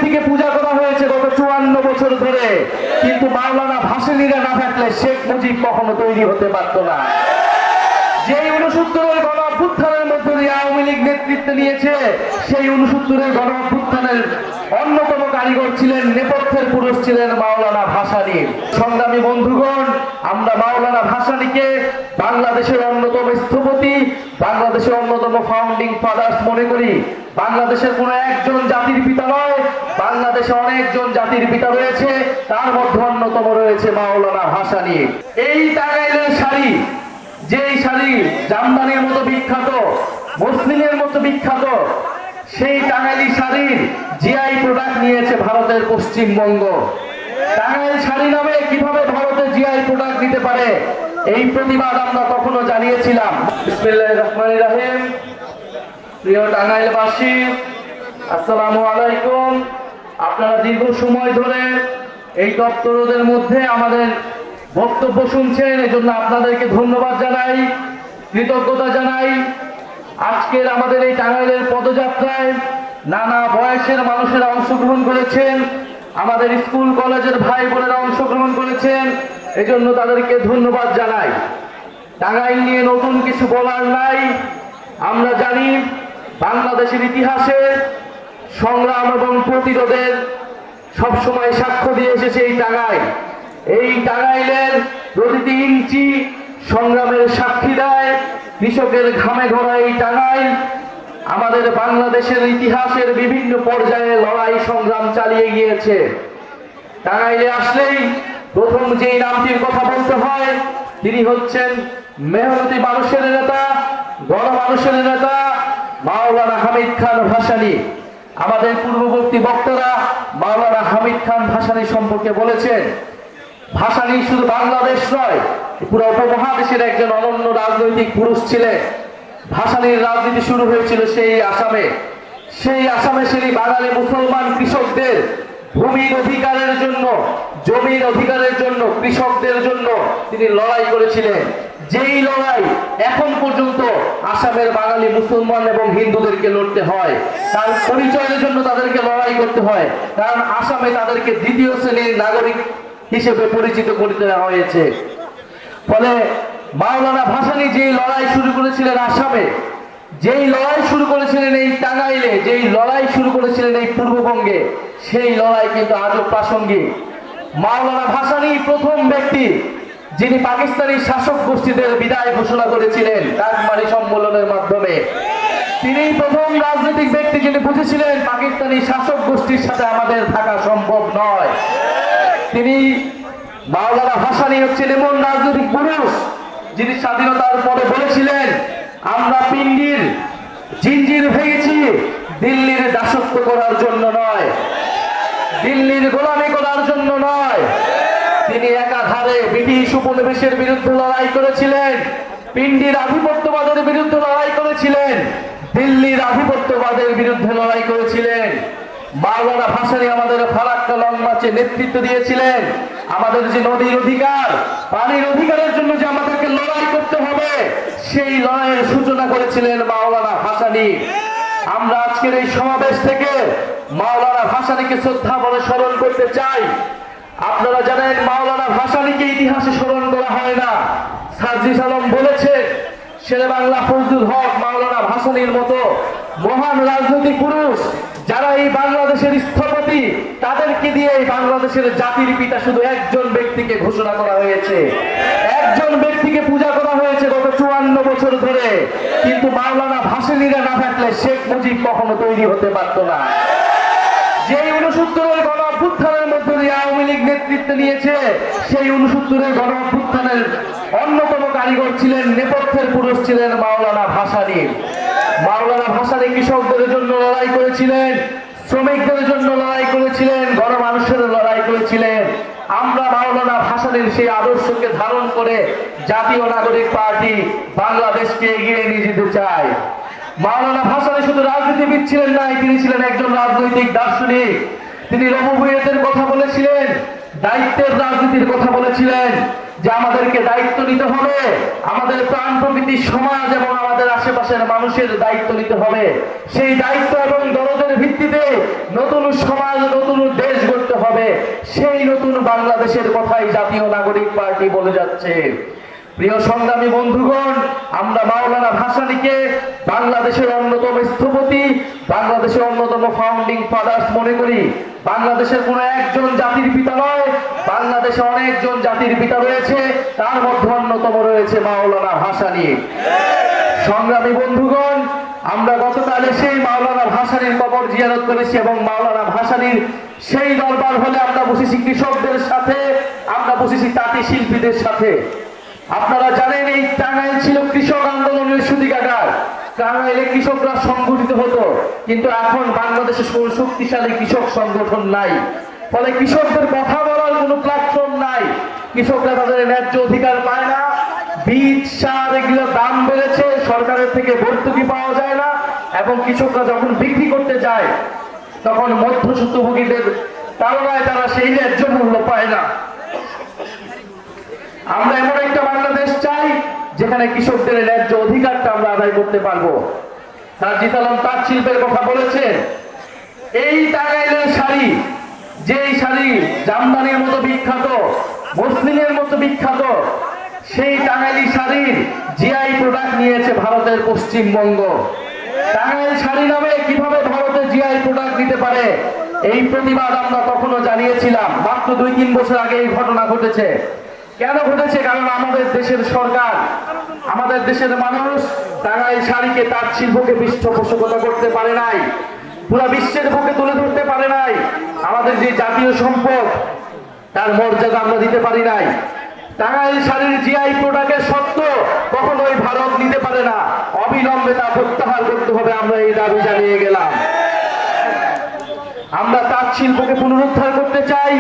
ব্যক্তিকে পূজা করা হয়েছে গত 54 বছর ধরে, কিন্তু মাওলানা ভাসানীরা না থাকলে শেখ মুজিব কখনো তৈরি হতে পারত না। যেই 69-এর গণ অভ্যুত্থানের মধ্য দিয়ে আওয়ামী লীগ নেতৃত্ব নিয়েছে, সেই 69-এর গণ অভ্যুত্থানের অন্যতম কারিগর ছিলেন, নেপথ্যের পুরুষ ছিলেন মাওলানা ভাসানী। সংগ্রামী বন্ধুগণ, আমরা মাওলানা ভাসানীকে বাংলাদেশের অন্যতম স্থপতি, বাংলাদেশের অন্যতম ফাউন্ডিং ফাদার্স মনে করি। বাংলাদেশের কোনো একজন জাতির পিতা নয়, বাংলাদেশে অনেকজন জাতির পিতা রয়েছে, তার মধ্যে অন্যতম রয়েছে মাওলানা ভাসানী। এই টাঙ্গাইলের শাড়ি, যেই শাড়ি জামদানির মতো বিখ্যাত, মুসলিমের মতো বিখ্যাত, সেই টাঙ্গাইলি শাড়ির জিআই প্রোডাক্ট নিয়েছে ভারতের পশ্চিমবঙ্গ। টাঙ্গাইল শাড়ি নামে কিভাবে ভারতে জিআই প্রোডাক্ট দিতে পারে, এই প্রতিবাদ আমরা তখনও জানিয়েছিলাম। বিসমিল্লাহির রহমানির রহিম। প্রিয় টাঙ্গাইলবাসী, আসসালামু আলাইকুম। আপনারা দীর্ঘ সময় ধরে এই দপ্তরদের মধ্যে আমাদের বক্তব্য শুনছেন, এজন্য আপনাদেরকে ধন্যবাদ জানাই, কৃতজ্ঞতা জানাই। আজকের আমাদের এই টাঙ্গাইলের পদযাত্রায় নানা বয়সের মানুষেরা অংশগ্রহণ করেছেন, আমাদের স্কুল কলেজের ভাই বোনেরা অংশগ্রহণ করেছেন, এজন্য তাদেরকে ধন্যবাদ জানাই। টাঙ্গাইল নিয়ে নতুন কিছু বলার নাই। আমরা জানি বাংলাদেশের ইতিহাসে সংগ্রাম এবং প্রতিরোধের সবসময় সাক্ষ্য দিয়ে এসেছে এই টাঙ্গাইল। এই টাঙ্গাইলের প্রতিটি ইঞ্চি সংগ্রামের সাক্ষী দেয়। কৃষকের ঘামে ঘোরা এই টাঙ্গাইল আমাদের বাংলাদেশের ইতিহাসের বিভিন্ন পর্যায়ে লড়াই সংগ্রাম চালিয়ে গিয়েছে। টাঙ্গাইলে আসলেই প্রথম যেই নামটির কথা বলতে হয়, তিনি হচ্ছেন মেহনতি মানুষের নেতা, গণমানুষের নেতা মাওলানা হামিদ খান ভাসানী। আমাদের পূর্ববর্তী বক্তারা মাওলানা হামিদ খান ভাসানী সম্পর্কে বলেছেন। ভাসানী শুধু বাংলাদেশ নয়, পুরো উপমহাদেশের একজন অনন্য রাজনৈতিক পুরুষ ছিলেন। ভাসানীর রাজনীতি শুরু হয়েছিল সেই আসামে। সেই আসামে সেই বাঙালি মুসলমান কৃষকদের ভূমির অধিকারের জন্য, জমির অধিকারের জন্য, কৃষকদের জন্য তিনি লড়াই করেছিলেন। যেই লড়াই এখন পর্যন্ত আসামের বাঙালি মুসলমান এবং হিন্দুদেরকে লড়তে হয়, তার পরিচয়ের জন্য তাদেরকে লড়াই করতে হয়, কারণ আসামে তাদেরকে দ্বিতীয় শ্রেণীর নাগরিক হিসেবে পরিচিত করে দেওয়া হয়েছে। ফলে মাওলানা ভাসানী যেই লড়াই শুরু করেছিলেন আসামে, যেই লড়াই শুরু করেছিলেন এই টাঙ্গাইলে, যেই লড়াই শুরু করেছিলেন এই পূর্ববঙ্গে, সেই লড়াই কিন্তু আজও প্রাসঙ্গিক। মাওলানা ভাসানী প্রথম ব্যক্তি যিনি পাকিস্তানি শাসক গোষ্ঠীদের বিদায় ঘোষণা করেছিলেন কাকমারি সম্মেলনের মাধ্যমে। তিনি প্রথম রাজনৈতিক ব্যক্তি যিনি বুঝেছিলেন পাকিস্তানি শাসক গোষ্ঠীর সাথে আমাদের থাকা সম্ভব নয়। তিনি মাওলানা ভাসানী হচ্ছেন এমন রাজনৈতিক পুরুষ যিনি স্বাধীনতার পরে বলেছিলেন, আমরা পিণ্ডির জিঞ্জির ভেঙেছি দিল্লির দাসত্ব করার জন্য নয়, দিল্লির গোলামি করার জন্য নয়। তিনি একাধারে ব্রিটিশ উপনিবেশের বিরুদ্ধে লড়াই করেছিলেন, পিণ্ডির আধিপত্যবাদের বিরুদ্ধে লড়াই করেছিলেন, দিল্লির আধিপত্যবাদের বিরুদ্ধে লড়াই করেছিলেন। মাওলানা ভাসানী আমাদের ফারাক্কা লং মার্চে নেতৃত্ব দিয়েছিলেন। আমাদের যে নদীর অধিকার, পানির অধিকারের জন্য যে আমাদেরকে লড়াই করতে হবে, সেই লড়াইয়ের সূচনা করেছিলেন মাওলানা ভাসানী। আমরা আজকের এই সমাবেশ থেকে মাওলানা ভাসানীকে শ্রদ্ধা বলে স্মরণ করতে চাই। আপনারা জানেন মাওলানা ভাসানীকে ইতিহাসে স্মরণ করা হয় না। সার্জিস আলম বলেছেন, শেরে বাংলা ফজলুল হক মাওলানা ভাসানীর মতো মহান রাজনৈতিক পুরুষ যারা এই বাংলাদেশের স্থপতি, তাদেরকে দিয়ে এই বাংলাদেশের জাতির পিতা শুধু একজন ব্যক্তিকে ঘোষণা করা হয়েছে, একজন ব্যক্তিকে পূজা করা হয়েছে গত 54 বছর ধরে, কিন্তু মাওলানা ভাসানীরা না থাকলে শেখ মুজিব কখনো তৈরি হতে পারত না। যেই 69-এর গণ অভ্যুত্থানের মধ্য দিয়ে আওয়ামী লীগ নেতৃত্ব নিয়েছে, সেই 69-এর গণ অভ্যুত্থানের অন্যতম কারিগর ছিলেন, নেপথ্যের পুরুষ ছিলেন মাওলানা ভাসানী। মাওলানা ভাসানী কৃষকদের জন্য লড়াই করেছিলেন, শ্রমিকদের জন্য লড়াই করেছিলেন, গণমানুষের লড়াই করেছিলেন। আমরা মাওলানা ভাসানীর সেই আদর্শকে ধারণ করে জাতীয় নাগরিক পার্টি বাংলাদেশকে এগিয়ে নিয়ে যেতে চাই। মাওলানা ভাসানী শুধু রাজনীতিবিদ ছিলেন না, তিনি ছিলেন একজন রাজনৈতিক দার্শনিক। তিনি রবীন্দ্রনাথের কথা বলেছিলেন, দায়িত্বের রাজনীতির কথা বলেছিলেন। যে আমাদেরকে দায়িত্ব নিতে হবে, আমাদের প্রাণ প্রকৃতির সমাজ এবং আমাদের আশেপাশের মানুষের দায়িত্ব নিতে হবে। সেই দায়িত্ব এবং দরদের ভিত্তিতে নতুন সমাজ, নতুন দেশ গড়তে হবে। সেই নতুন বাংলাদেশের কথাই জাতীয় নাগরিক পার্টি বলে যাচ্ছে। প্রিয় সংগ্রামী বন্ধুগণ, আমরা মাওলানা ভাসানীকে বাংলাদেশের অন্যতম স্থপতি, বাংলাদেশের অন্যতম ফাউন্ডিং ফাদার্স মনে করি। বাংলাদেশের কোনো একজন জাতির পিতা নয়, বাংলাদেশে অনেকজন জাতির পিতা রয়েছে, তার মধ্যে অন্যতম রয়েছে মাওলানা ভাসানী। সংগ্রামী বন্ধুগণ, আমরা গতকাল সেই মাওলানা ভাসানীর কবর জিয়ারত করেছি এবং মাওলানা ভাসানীর সেই দরবার হলে আমরা বসেছি কৃষকদের সাথে, আমরা বসেছি তাঁতি শিল্পীদের সাথে। আপনারা জানেন এই টাঙ্গাইল ছিল কৃষক আন্দোলনের সূতিকাগার। টাঙ্গাইলে কৃষকরা সংগঠিত হতো, কিন্তু এখন বাংলাদেশে শক্তিশালী কৃষক সংগঠন নাই। ফলে কৃষকদের কথা বলার কোনো প্ল্যাটফর্ম নাই। কৃষকরা তাদের ন্যায্য অধিকার পায় না। বীজ, সার এগুলোর দাম বেড়েছে, সরকারের থেকে ভর্তুকি পাওয়া যায় না, এবং কৃষকরা যখন বিক্রি করতে যায় তখন মধ্যস্বত্বভোগীদের তাড়নায় তারা সেই ন্যায্য মূল্য পায় না। আমরা এমন একটা বাংলাদেশ চাই যেখানে কৃষকদের ন্যায্য অধিকারটা আমরা আদায় করতে পারবো। সার্জিস আলম তাঁত শিল্পের কথা বলেছেন। এই টাঙ্গাইলের শাড়ি, যেই শাড়ি জামদানির মতো বিখ্যাত, মসলিনের মতো বিখ্যাত, সেই টাঙ্গাইলি শাড়ির জিআই প্রোডাক্ট নিয়েছে ভারতের পশ্চিমবঙ্গ। টাঙ্গাইল শাড়ি নামে কিভাবে ভারতের জিআই প্রোডাক্ট দিতে পারে, এই প্রতিবাদ আমরা তখনও জানিয়েছিলাম। মাত্র 2-3 বছর আগে এই ঘটনা ঘটেছে। কেন ঘটেছে? কারণ আমাদের দেশের সরকার, আমাদের দেশের মানুষ টাঙ্গাইল শাড়িকে, তাঁত শিল্পকে পৃষ্ঠপোষকতা করতে পারে নাই, পুরো বিশ্বের বুকে তুলে ধরতে পারে নাই। আমাদের যে জাতীয় সম্পদ, তার মর্যাদা আমরা দিতে পারি নাই। টাঙ্গাইল শাড়ির জিআই প্রোডাক্টের সত্ত্ব কখনোই ভারত নিতে পারে না। অবিলম্বে তা প্রত্যাহার করতে হবে, আমরা এই দাবি জানিয়ে গেলাম। আমরা তাঁত শিল্পকে পুনরুদ্ধার করতে চাই,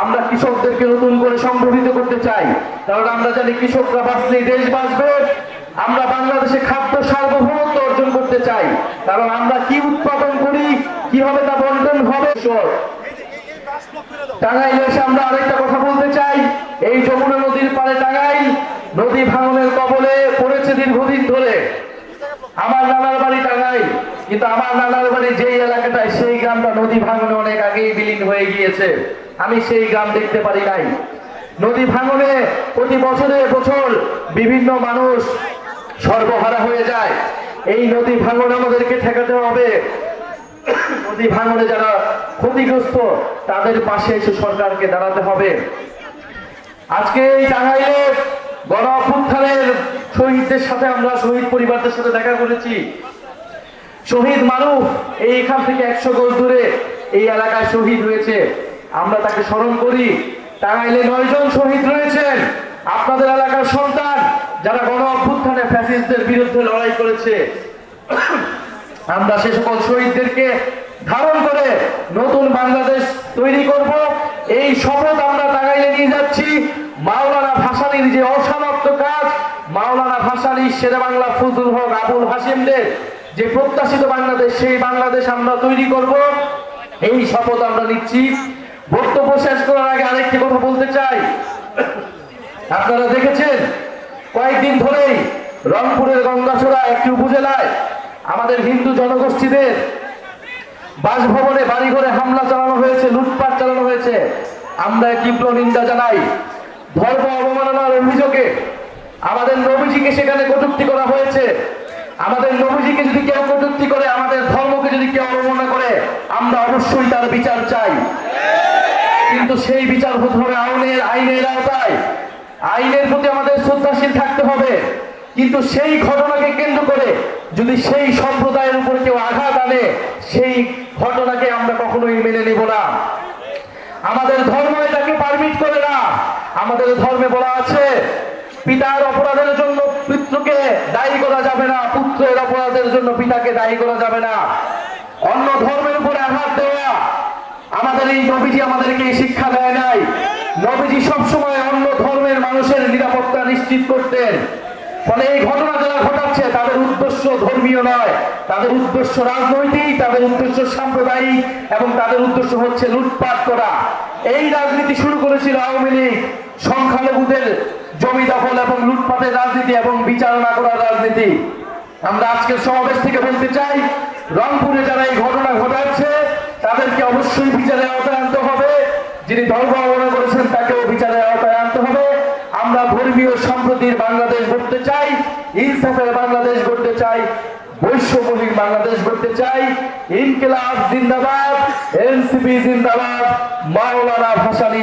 আমরা কৃষকদেরকে নতুন করে সংগঠিত করতে চাই। কারণ আমরা জানি কৃষকরা বাঁচলেই দেশ বাঁচবে। আমরা বাংলাদেশে খাদ্য সার্বভৌমত্ব অর্জন করতে চাই, কারণ আমরা কি উৎপাদন করি, কিভাবে তা বন্টন হবে। টাঙ্গাইলে এসে আমরা আরেকটা কথা বলতে চাই। এই যমুনা নদীর পাড়ে টাঙ্গাইল নদী ভাঙনের কবলে পড়েছে দীর্ঘদিন ধরে। আমার নানার বাড়ি টাঙ্গাইল, কিন্তু আমার নানার বাড়ি যেই এলাকাটায়, সেই গ্রামটা নদী ভাঙনে অনেক আগেই বিলীন হয়ে গিয়েছে। আমি সেই গ্রাম দেখতে পারি নাই। নদী ভাঙনে প্রতি বছরে বছর বিভিন্ন মানুষ সর্বহারা হয়ে যায়। এই নদী ভাঙন আমাদেরকে ঠেকাতে হবে। নদী ভাঙনে যারা ক্ষতিগ্রস্ত, তাদের পাশে এসে সরকারকে দাঁড়াতে হবে। আজকে এই টাঙ্গাইলে গণ অভ্যুত্থানের শহীদদের সাথে, আমরা শহীদ পরিবারদের সাথে দেখা করেছি। শহীদ মারুফ এইখান থেকে 100 গজ দূরে এই এলাকায় শহীদ হয়েছে, আমরা তাকে স্মরণ করি। টাঙ্গাইলে 9 জন শহীদ রয়েছেন, আপনাদের এলাকার সন্তান, যারা গণ অভ্যুত্থানে ফ্যাসিস্টদের বিরুদ্ধে লড়াই করেছে। আমরা সে সকল শহীদদেরকে ধারণ করে নতুন বাংলাদেশ তৈরি করব, এই শপথ আমরা টাঙ্গাইলে নিয়ে যাচ্ছি। মাওলানা ভাসানীর যে অসমাপ্ত কাজ, মাওলানা ভাসানী, শেরেবাংলা ফজলুল হক, আবুল হাশিমদের যে প্রত্যাশিত বাংলাদেশ, সেই বাংলাদেশ আমরা তৈরি করব, এই শপথ আমরা নিচ্ছি। বক্তব্য শেষ করার আগে আরেকটি কথা বলতে চাই। আপনারা দেখেছেন কয়েকদিন ধরেই রংপুরের গঙ্গাছড়া একটি উপজেলায় আমাদের হিন্দু জনগোষ্ঠীদের বাসভবনে, বাড়িঘরে হামলা চালানো হয়েছে, লুটপাট চালানো হয়েছে। আমরা তীব্র নিন্দা জানাই। ধর্ম অবমাননার অভিযোগে আমাদের নবীজিকে সেখানে কটূক্তি করা হয়েছে। আমাদের নবীজিকে যদি কেউ কটূক্তি করে, আমাদের ধর্মকে যদি কেউ অবমাননা করে, আমরা অবশ্যই তার বিচার চাই। কিন্তু সেই বিচার হতে হবে আইনের আওতায়। আইনের প্রতি আমাদের শ্রদ্ধাশীল থাকতে হবে। কিন্তু সেই ঘটনাকে কেন্দ্র করে যদি সেই সম্প্রদায়ের উপর কেউ আঘাত আনে, সেই ঘটনাকে আমরা কখনোই মেনে নিব না। আমাদের ধর্ম এটাকে পারমিট করে না। আমাদের ধর্মে বলা আছে, পিতার অপরাধের জন্য পুত্রকে দায়ী করা যাবে না, পুত্রের অপরাধের জন্য পিতাকে দায়ী করা যাবে না। অন্য ধর্মের উপরে আঘাত দেওয়া, আমাদের এই নবীজি আমাদেরকে এই শিক্ষা দেয় নাই। নবীজি সবসময় অন্য ধর্মের মানুষের নিরাপত্তা নিশ্চিত করতেন। ফলে এই ঘটনা যারা ঘটাচ্ছে, তাদের উদ্দেশ্য ধর্মীয় নয়, তাদের উদ্দেশ্য রাজনৈতিক, তাদের উদ্দেশ্য সাম্প্রদায়িক, এবং তাদের উদ্দেশ্য হচ্ছে লুটপাট করা। এই রাজনীতি শুরু করেছিল আওয়ামী লীগ। সংখ্যালঘুদের জমি দখল এবং লুটপাটের রাজনীতি এবং বিচার না করার রাজনীতি। আমরা আজকের সমাবেশ থেকে বলতে চাই, রংপুরে যারা এই ঘটনা ঘটাচ্ছে তাদেরকে অবশ্যই বিচারের আওতায় আনতে হবে। যিনি ধর্ম অবলম্বন করেছেন তাকেও বিচারের আওতায় আনতে হবে। আমরা ধর্মীয় সম্প্রীতির বাংলাদেশ গড়তে চাই, ইনসাফের বাংলাদেশ গড়তে চাই, বৈশ্যমূলক বাংলাদেশ গড়তে চাই। ইনকিলাব জিন্দাবাদ, এনসিপি জিন্দাবাদ, মাওলানা ভাসানী